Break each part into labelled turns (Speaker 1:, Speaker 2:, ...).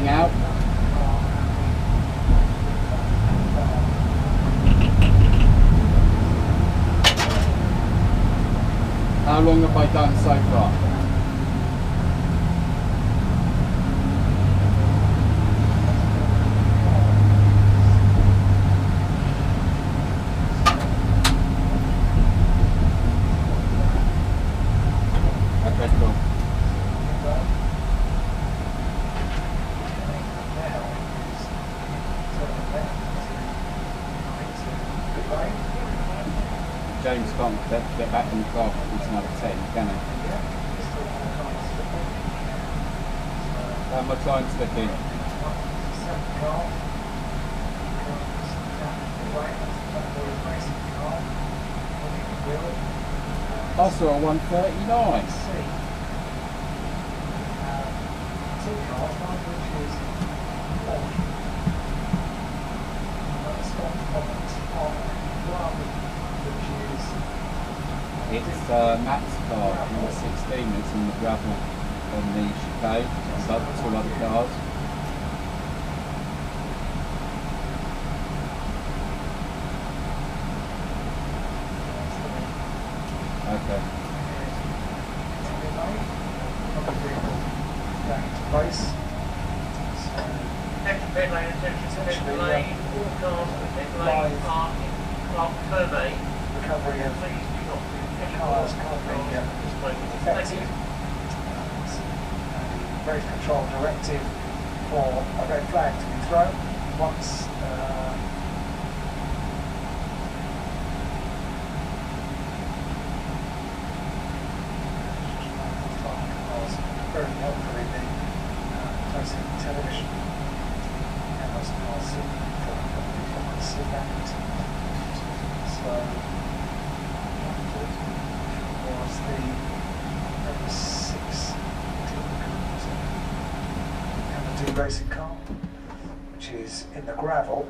Speaker 1: going out. How long have I done so far? Okay, cool. James can't get back in the car for it's another 10, can he? How much time slipping? I saw a 139. It's Matt's car, number 16, that's in the gravel on the chicane, and two other cars. Okay.
Speaker 2: Place.
Speaker 3: Next pit lane, attention pit lane, all cars in pit lane are in block survey.
Speaker 2: Recovery of
Speaker 3: Please do not do
Speaker 2: cars can't be affected. Race control directive for a red flag to be thrown once very helpful in the placing television cameras and I'll see that. So was the number 6 Hamilton racing car, which is in the gravel.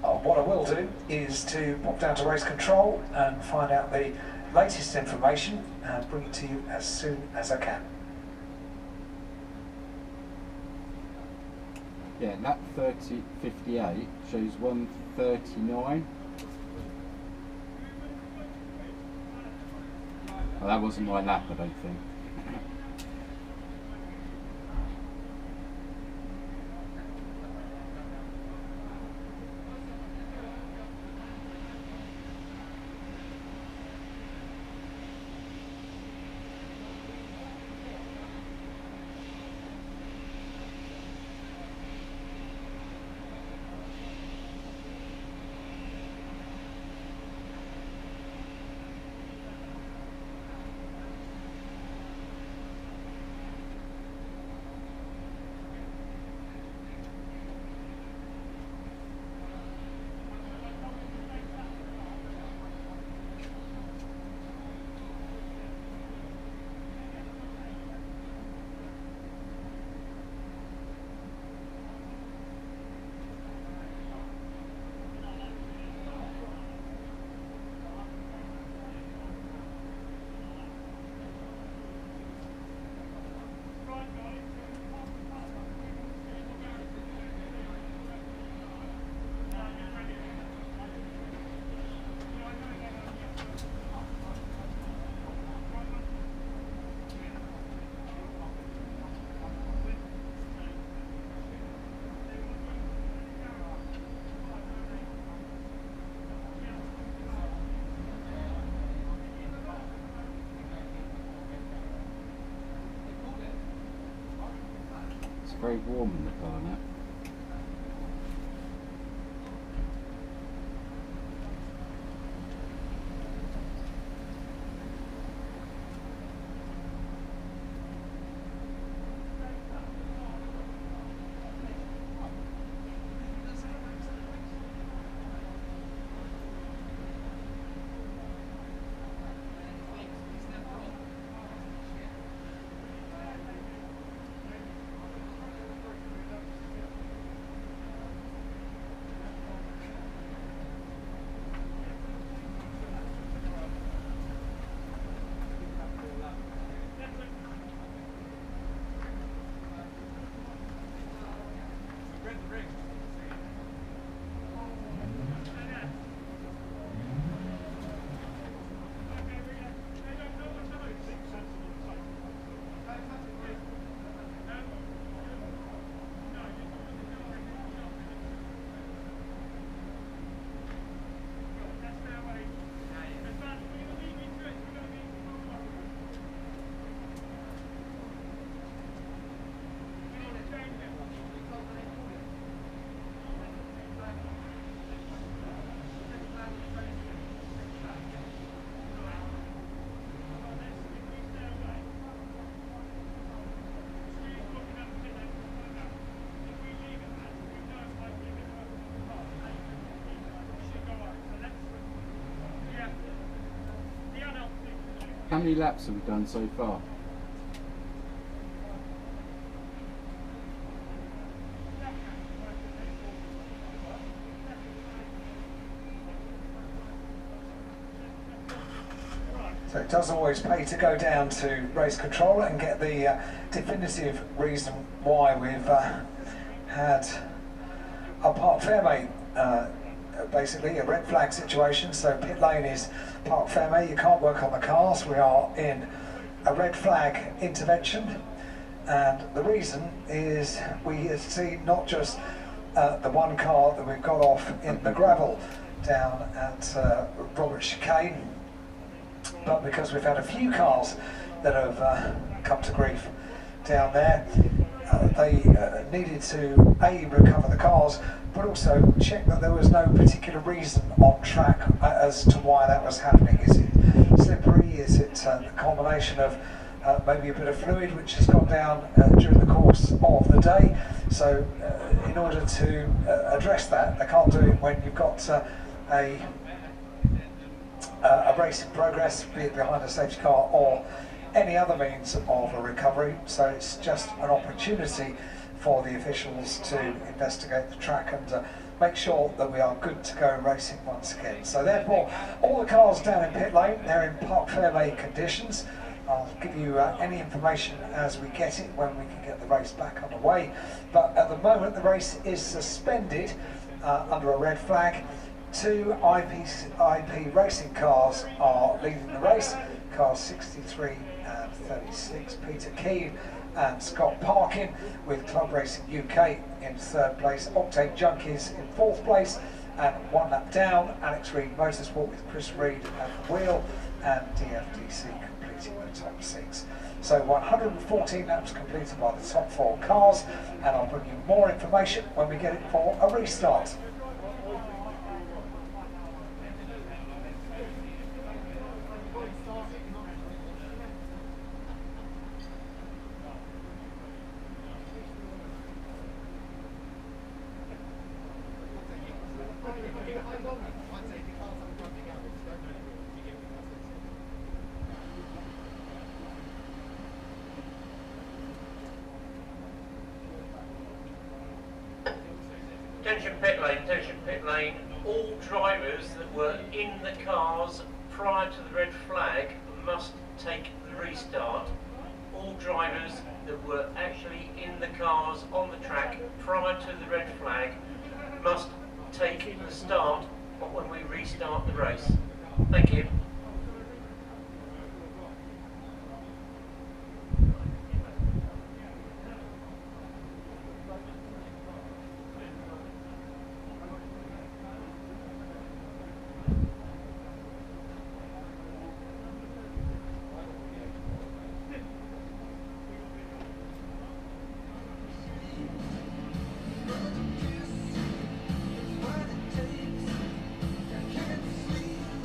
Speaker 2: What I will do is to pop down to race control and find out the latest information and bring it to you as soon as I can.
Speaker 1: Yeah, lap 30:58 shows 1:39. Well, that wasn't my lap, I don't think. It's very warm in the car now. How many laps have we done so far?
Speaker 2: So it does always pay to go down to race control and get the definitive reason why we've had a parc fermé, basically a red flag situation. So pit lane is parc fermé, you can't work on the cars. We are in a red flag intervention, and the reason is we have seen not just the one car that we've got off in the gravel down at Robert Chicane, but because we've had a few cars that have come to grief down there. They needed to A, recover the cars, but also check that there was no particular reason on track as to why that was happening. Is it slippery? Is it a combination of maybe a bit of fluid which has gone down during the course of the day? So in order to address that, they can't do it when you've got a race in progress, be it behind a safety car or any other means of a recovery. So it's just an opportunity for the officials to investigate the track and make sure that we are good to go racing once again. So therefore, all the cars down in pit lane, they're in parc fermé conditions. I'll give you any information as we get it when we can get the race back underway. But at the moment, the race is suspended under a red flag. Two IP racing cars are leading the race, cars 63 and 36, Peter Keane and Scott Parkin, with Club Racing UK in third place, Octane Junkies in fourth place, and one lap down, Alex Reed Motorsport with Chris Reed at the wheel, and DFDC completing the top six. So 114 laps completed by the top four cars, and I'll bring you more information when we get it for a restart.
Speaker 3: Attention pit lane, all drivers that were in the cars prior to the red flag must take the restart. All drivers that were actually in the cars on the track prior to the red flag must take the start when we restart the race. Thank you.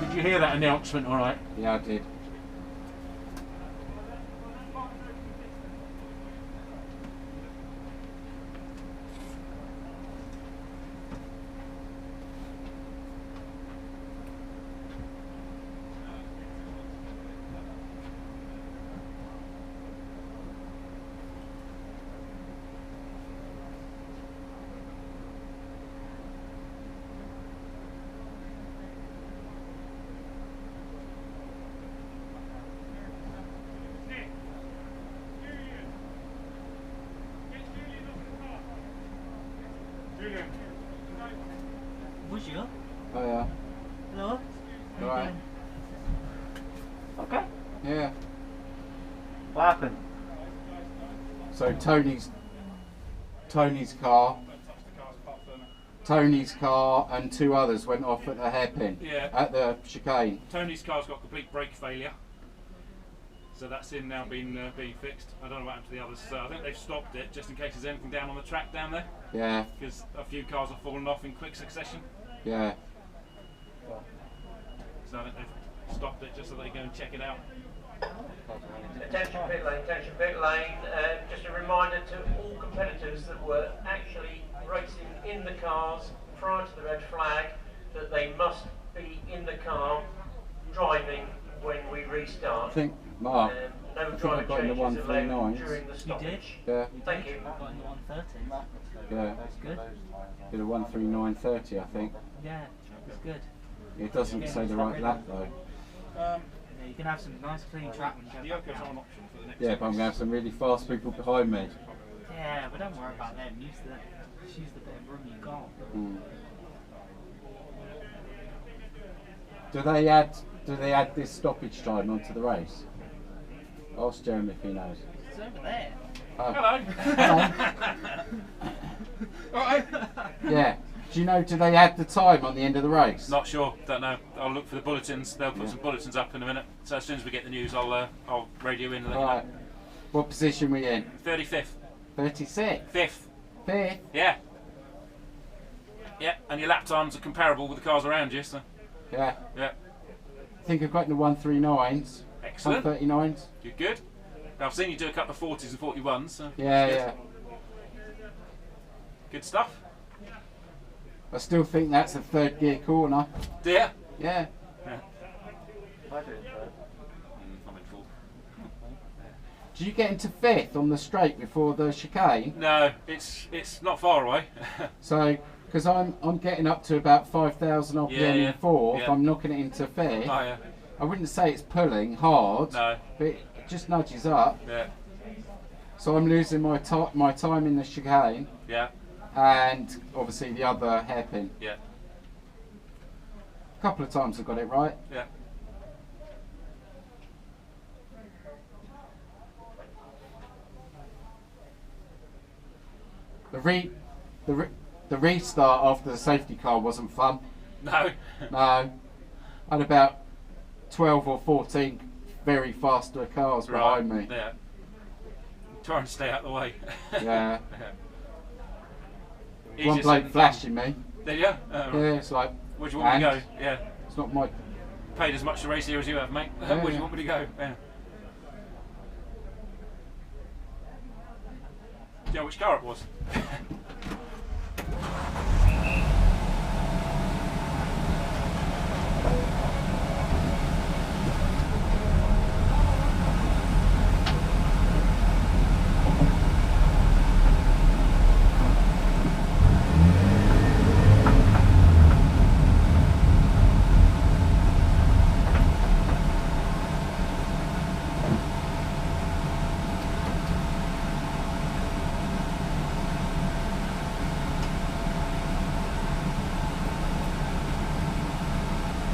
Speaker 4: Did you hear that announcement all right?
Speaker 1: Yeah, I did.
Speaker 5: What's you?
Speaker 1: Oh yeah.
Speaker 5: Hello?
Speaker 1: All right.
Speaker 5: Okay.
Speaker 1: Yeah.
Speaker 5: What happened?
Speaker 1: So Tony's car and two others went off at the hairpin.
Speaker 4: Yeah.
Speaker 1: At the chicane.
Speaker 4: Tony's car's got complete brake failure, so that's in now being fixed. I don't know what happened to the others, so I think they've stopped it just in case there's anything down on the track down there.
Speaker 1: Yeah.
Speaker 4: Because a few cars have fallen off in quick succession.
Speaker 1: Yeah.
Speaker 4: So I think they've stopped it just so they go and check it out.
Speaker 3: Attention pit lane. Just a reminder to all competitors that were actually racing in the cars prior to the red flag that they must be in the car driving when we restart.
Speaker 1: I think, Mark,
Speaker 3: No
Speaker 1: I think I
Speaker 3: driver
Speaker 1: got in the
Speaker 3: changes allowed
Speaker 1: 139s.
Speaker 3: during the
Speaker 5: You did?
Speaker 3: stoppage.
Speaker 1: Yeah,
Speaker 3: Thank you.
Speaker 5: Got in the 130s.
Speaker 1: yeah.
Speaker 5: That's good.
Speaker 1: Did a 139.30, I think.
Speaker 5: Yeah, it's good.
Speaker 1: It doesn't say the right lap though.
Speaker 5: Yeah, you can have some nice clean track when you
Speaker 4: The
Speaker 5: go back
Speaker 4: Yoko's
Speaker 5: out.
Speaker 4: on option for the next.
Speaker 1: Yeah, but I'm going to have some really fast people behind me.
Speaker 5: Yeah, but don't worry about them. Use the bit of room you got.
Speaker 1: Mm. Do they add this stoppage time onto the race? Ask Jeremy if he knows.
Speaker 5: It's over there.
Speaker 1: Oh.
Speaker 4: Hello. Alright.
Speaker 1: Yeah. Do you know, do they add the time on the end of the race?
Speaker 4: Not sure. Don't know. I'll look for the bulletins. They'll put
Speaker 1: Yeah.
Speaker 4: some bulletins up in a minute. So as soon as we get the news, I'll radio in and let you
Speaker 1: Right.
Speaker 4: know.
Speaker 1: What position we in?
Speaker 4: 35th.
Speaker 1: 36.
Speaker 4: 5th.
Speaker 1: 5th.
Speaker 4: Yeah. Yeah, and your lap times are comparable with the cars around you, so
Speaker 1: Yeah.
Speaker 4: yeah.
Speaker 1: I think I've got in the 139s.
Speaker 4: Excellent.
Speaker 1: 139s.
Speaker 4: You're good. I've seen you do a couple of 40s and 41s, so
Speaker 1: Yeah,
Speaker 4: good.
Speaker 1: yeah.
Speaker 4: Good stuff.
Speaker 1: I still think that's a third gear corner.
Speaker 4: Dear.
Speaker 1: Yeah.
Speaker 4: Yeah.
Speaker 5: I do it first.
Speaker 4: I'm in full.
Speaker 1: Do you get into 5th on the straight before the chicane?
Speaker 4: No, it's not far away.
Speaker 1: So, because I'm getting up to about 5,000 RPM
Speaker 4: Yeah,
Speaker 1: in
Speaker 4: yeah.
Speaker 1: 4th,
Speaker 4: Yeah.
Speaker 1: I'm knocking it into 5th.
Speaker 4: Oh yeah.
Speaker 1: I wouldn't say it's pulling hard,
Speaker 4: No.
Speaker 1: but it just nudges up.
Speaker 4: Yeah.
Speaker 1: So I'm losing my time in the chicane,
Speaker 4: Yeah.
Speaker 1: and obviously the other hairpin.
Speaker 4: Yeah.
Speaker 1: A couple of times I got it right.
Speaker 4: Yeah.
Speaker 1: The restart after the safety car wasn't fun.
Speaker 4: No.
Speaker 1: No, I had about 12 or 14 very faster cars behind me.
Speaker 4: Yeah. Try and stay out of the way.
Speaker 1: Yeah.
Speaker 4: Easier
Speaker 1: One
Speaker 4: said
Speaker 1: bloke
Speaker 4: than
Speaker 1: flashing me.
Speaker 4: done. Did you? Oh, right.
Speaker 1: Yeah, it's like,
Speaker 4: Where do you want me to
Speaker 1: and?
Speaker 4: go? Yeah.
Speaker 1: It's not my.
Speaker 4: Paid as much to race here as you have, mate.
Speaker 1: Yeah,
Speaker 4: Where do you
Speaker 1: yeah.
Speaker 4: want me to go? Yeah. Do you know which car it was?